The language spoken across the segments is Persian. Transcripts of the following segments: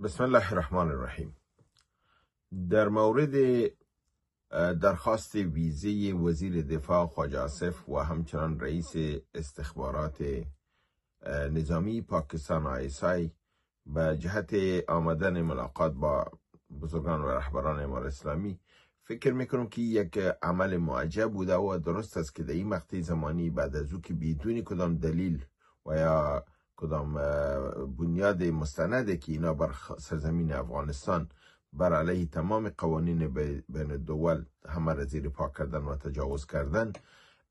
بسم الله الرحمن الرحیم. در مورد درخواست ویزه وزیر دفاع خواجه آصف و همچنان رئیس استخبارات نظامی پاکستان ISI به جهت آمدن ملاقات با بزرگان و رهبران امارت اسلامی، فکر میکنم که یک عمل معجب بوده و درست است که در این مقطع زمانی بعد از او که بدون کدام دلیل و یا کدام بنیاد مستنده که اینا بر سرزمین افغانستان بر علیه تمام قوانین بین الدول همه را زیر پا کردن و تجاوز کردن،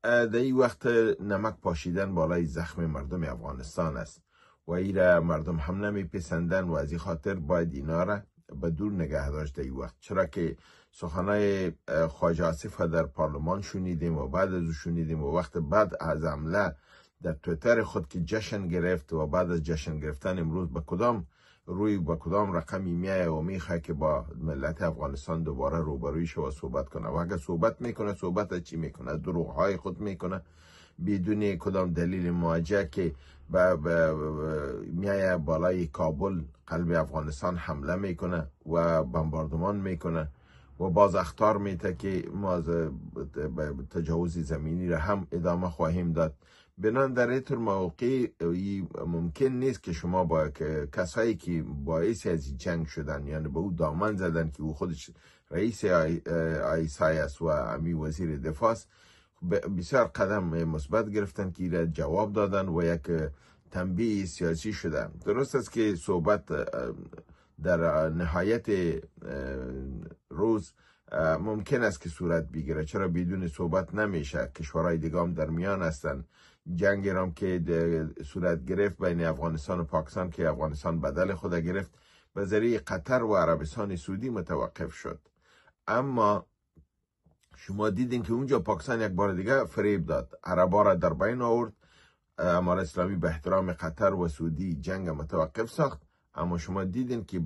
در این وقت نمک پاشیدن بالای زخم مردم افغانستان است و این را مردم هم نمیپسندن و از این خاطر باید اینا را به دور نگه داشت در این وقت. چرا که سخنای خواجه آصف در پارلمان شنیدیم و بعد از او شنیدیم و وقت بعد از حمله در تویتر خود که جشن گرفت و بعد از جشن گرفتن امروز به کدام رقمی میایه و میخواه که با ملت افغانستان دوباره روبروی شه و صحبت کنه و اگر صحبت میکنه صحبت از چی میکنه؟ دروغ های خود میکنه بدون کدام دلیل موجه که میایه بالای کابل قلب افغانستان حمله میکنه و بمباردمان میکنه و باز اخطار میده که ما تجاوز زمینی را هم ادامه خواهیم داد. بنان در اینطور موقع ممکن نیست که شما با کسایی که باعث از جنگ شدن، یعنی به او دامن زدن که او خودش رئیس ISI است و امی وزیر دفاع است، بسیار قدم مثبت گرفتن که را جواب دادن و یک تنبیه سیاسی شده. درست است که صحبت در نهایت روز ممکن است که صورت بگیره، چرا بدون صحبت نمیشه؟ کشورهای دیگه هم در میان هستن. جنگ هم که صورت گرفت بین افغانستان و پاکستان که افغانستان بدل خود گرفت به ذریعه قطر و عربستان سعودی متوقف شد، اما شما دیدین که اونجا پاکستان یک بار دیگه فریب داد، عربا را در بین آورد. امارت اسلامی به احترام قطر و سعودی جنگ متوقف ساخت، اما شما دیدین که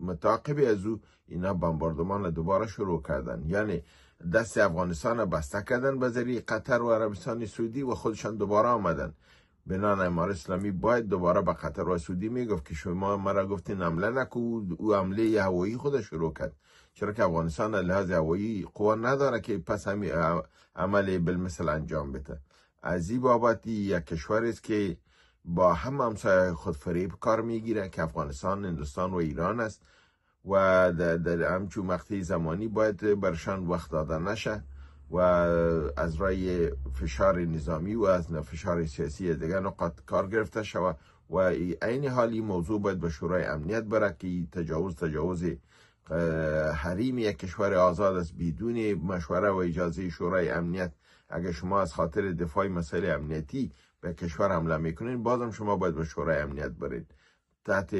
متعاقب از او اینا بمباردمان دوباره شروع کردن، یعنی دست افغانستان بسته کردن به ذریعه قطر و عربستان سعودی و خودشان دوباره آمدن. بنان امارت اسلامی باید دوباره به قطر و سعودی میگفت که شما مرا گفتین حمله نکو، او حمله هوایی خود شروع کرد، چرا که افغانستان لحاظ هوایی قوا نداره که پس همین عمل بالمثل انجام بده. از این بابت یک کشور است که با همسایه خود فریب کار میگیره که افغانستان، هندوستان و ایران است و در همچون مقطع زمانی باید برشان وقت داده نشه و از رای فشار نظامی و از فشار سیاسی دیگر نقاط کار گرفته شود و این حالی موضوع باید به شورای امنیت بره که تجاوز حریم یک کشور آزاد است بدون مشوره و اجازه شورای امنیت. اگر شما از خاطر دفاع مسائل امنیتی به کشور حمله میکنین، بازم شما باید به شورای امنیت برید. تحت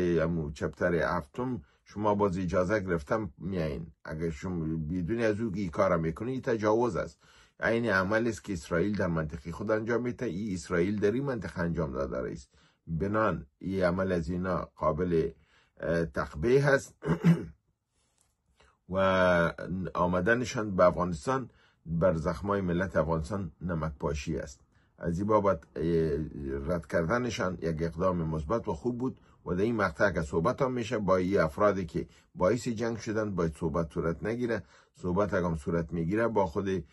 چپتر هفتم شما باز اجازه گرفتم میایین. اگر شما بدون از او این کار میکنین، تجاوز است. این عمل است که اسرائیل در منطقه خود انجام میده، این اسرائیل در این منطقه انجام داده است. بنان این عمل از اینا قابل تقبیح هست و آمدنشان به افغانستان بر زخمای ملت افغانستان نمک پاشی است. از این بابت رد کردنشان یک اقدام مثبت و خوب بود و در این مقطع که صحبت هم میشه با این افرادی که باعث جنگ شدن باید صحبت صورت نگیره. صحبت اگم صورت میگیره با خود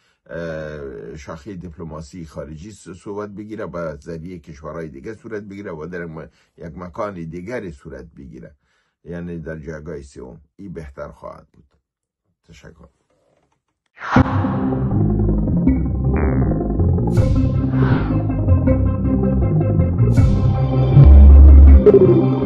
شاخه دیپلماسی خارجی صحبت بگیره، با ذریعه کشورهای دیگه صورت بگیره و در یک مکان دیگری صورت بگیره، یعنی در جایگاه سوم. این بهتر خواهد بود. تشکر. Thank you.